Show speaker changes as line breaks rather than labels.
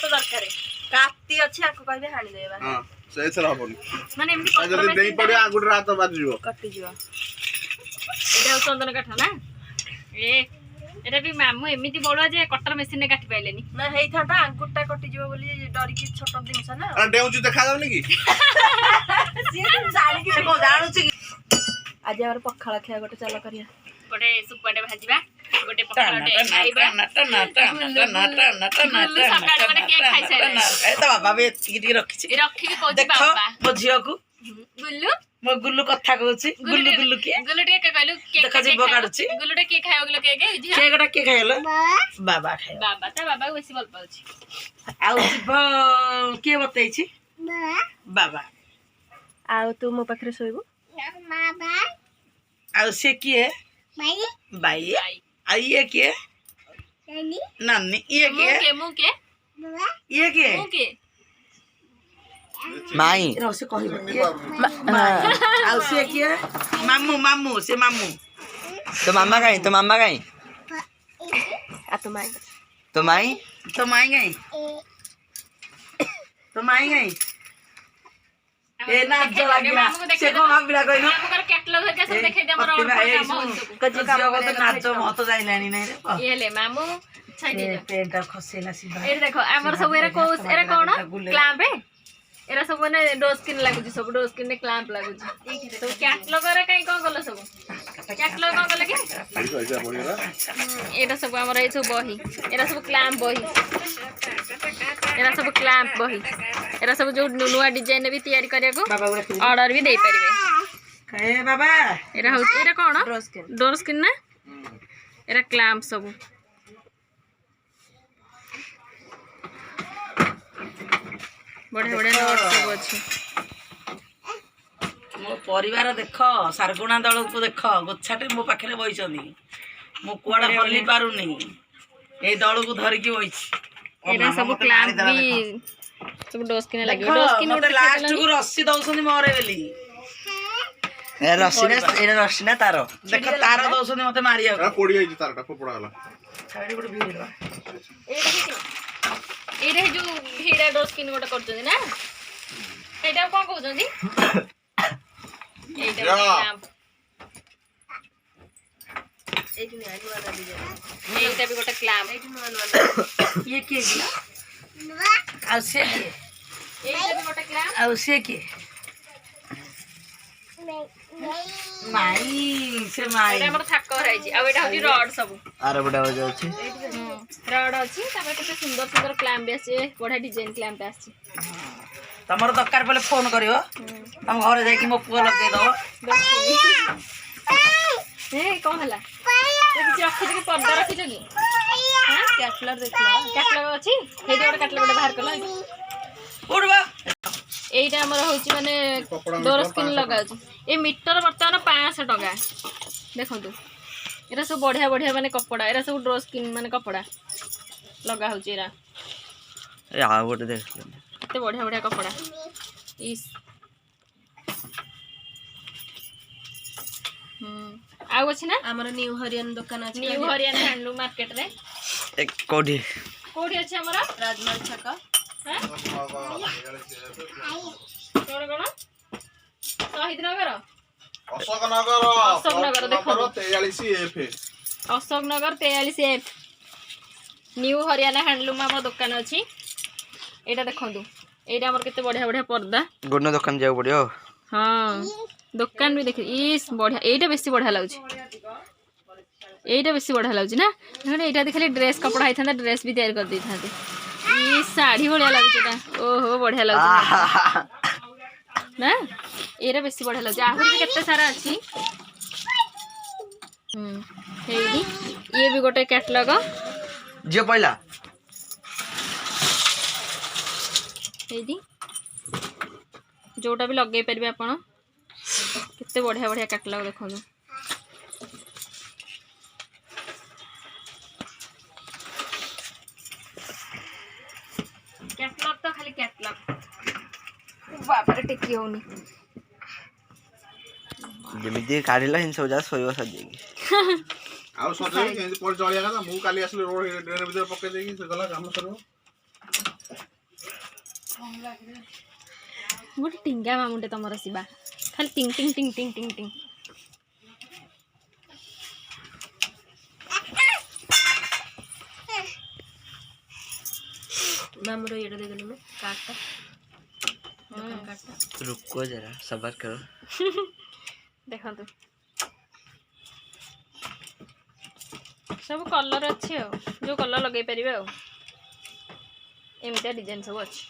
दरकार काती अच्छी आको कहबे हाणी देबा हां से एथरा हबनी माने एमती पत्थर में देई पड़े आगुड रात बाज जिवो कटि जिवो एटा चंदन काठ ना एटा भी मामू एमिति बळुआ जे कटर मशीन ने काटि पाइलेनी ना हेई थाटा आंकुटा कटि जिवो बोली डरी की छोट दिनस ना अरे डेउचु देखा जाउनी की सी जानि की को जानु छी आज हमर पखाळ खिया गोटे चल करिया गोटे सुपाटे भाजीबा गोटे पखाळटे खाइबा नटा सकाळ माने के खाइ साइले ए त बाबा बे टिकी रखि छी रखि के कहू बाबा मो झियो को गुल्लू मो गुल्लू कथा कहूची गुल्लू गुल्लू के गुल्लू के कहलु के देखा जी बगाडु छी गुल्लू के खाइयो गलो के गोटा के खाइलो बाबा खाइयो बाबा त बाबा बेसी भल पाउची आउ जीव के बतै छी बाबा आउ तू मो पाखरे सोइबो बाबा आउ से किए बाई आई ये के नानी ये के मुके ये के माई रोसे कहिबो के आउ से के मामू मामू से मामू तो मामा गई आ तो माई गई ए ना जो लागिला से को हम बिला कइनो हमर कैटलॉग के सब देखे दे हमर और कजी काम को तो नाच मत जाइलानी नै रे ये ले मामू छाई दे पेंट खसेला सी भाई ए देखो हमर सब एरा कोन क्लैंप है एरा सब ने डोज स्किन लागु छी सब डोज स्किन ने क्लैंप लागु छी तो कैटलॉग रे काई कोन गलो सब कैटलॉग कोन गलो के एरा सब हमर ए सब बही एरा सब क्लैंप बही एरा सब क्लैंप बही एरा सब जो नुनुआ डिजाइन भी तैयारी करिया को ऑर्डर भी दे परिबे ए बाबा एरा हो एरा कोन डोर स्किन ना एरा क्लैंप सब बड़े बड़े नोट सब अछि मो परिवार देख सारगुणा दल को देख गोछाटे मो पाखरे बइछनी मो कुआडा हल्ली पारुनी ए दल को धरि की बइछ एरा सब क्लैंप भी सब डोज किने लागि डोज किने उडे लास्ट को रस्सी दउसनी मरे गेली ए रस्सी ना तारो देख तारो दउसनी मते मारिया पड़ी आइ तारटा पपड़ा गला साइड गोटे भिड़वा ए रे जो हीरा डोज किने गोटे करजनी ना एटा कोन कहउजनी एटा क्लैंप एटी ने आगु वाला डिजाइन एटा भी गोटे क्लैंप एटी नो ये के गिला आ से के एटा भी गोटे क्लैंप आ से के माई से माई एटा हमर थाक कराई छी आ एटा होची रड सब आरे बडा हो जाउची रड अछि तापर केते सुंदर सुंदर क्लैंप भी अछि बडा डिजाइन क्लैंप अछि तमर दरकार पले फोन करियो हम घरे जाई कि मो पुआ लगे दो ए कोन हला ए किछ रखि के पर्दा रखि जगी हां कैटलॉग देखला कैटलॉग अछि हे जोड कैटलॉग बाहर कला उड़बा एटा हमर होची माने डोर स्किन लगा छी ए मीटर वर्तमान 500 टका देखंतु एरा सब बढ़िया बढ़िया माने कपड़ा एरा सब डोर स्किन माने कपड़ा लगा होची एरा ए आ गोटे देख ते बढ़िया बढ़िया कपड़ा इस आ अछि ना हमर न्यू हरियाणा दुकान अछि न्यू हरियाणा हैंडलूम मार्केट रे एक कोडी अछि हमर राजमहल छक हैं कोन कोन शहीद नगर अशोक नगर देखो 43F Ashok Nagar 43F new Haryana handloom हमर दुकान अछि एटा देखंतु एटा हमर केते बढ़िया बढ़िया पर्दा गोनो दुकान जाउ पड़ियो हां दुकान भी देखि इस बढ़िया एटा बेसी बढ़िया लागुची एटा बेसी बढ़िया लागुची ना एटा एटा देखले ड्रेस कपड़ा आइथांदा ड्रेस भी तैयार कर दै थांते ई साड़ी बढ़िया लागुची एटा ओहो बढ़िया लागुची ना एरा बेसी बढ़िया लागुची आहुरी केते सारा अछि हेइदी ये भी गोटे कैटलॉग जे पहिला हेइदी जोटा भी लगे परिबे आपण कितने बढ़िया बढ़िया कैटलॉग देखो कैटलॉग तो खाली कैटलॉग बाप रे टेकी होनी
ଯେମିତି କାଢିଲା ହିଂସ ଯା ଶୋଇବ ସଜେଇକି
ଆଉ ସଜେଇ କେମିତି ପଡି ଚଳିଆ କଥା ମୁଁ କାଲି ଆସିଲି ରୋଡ ଡ୍ରେନ ଭିତରେ ପକେଇ ଦେଇକି ସେ ଗଲା କାମ ସରିବ।
ଗୋଟେ ଟିଙ୍ଗା ମାମୁଁଟେ ତମର ଶିବା ଖାଲି ଟିଙ୍ଗ ଟିଙ୍ଗ ଟିଙ୍ଗ ଟିଙ୍ଗ ଟିଙ୍ଗ ଟିଙ୍ଗ। मामूर ये देदेलु में काटता काटता
रुको जरा सबर करो
देखो तो सब कलर अच्छी जो कलर लगे पारे एमती डिजाइन सब अच्छी।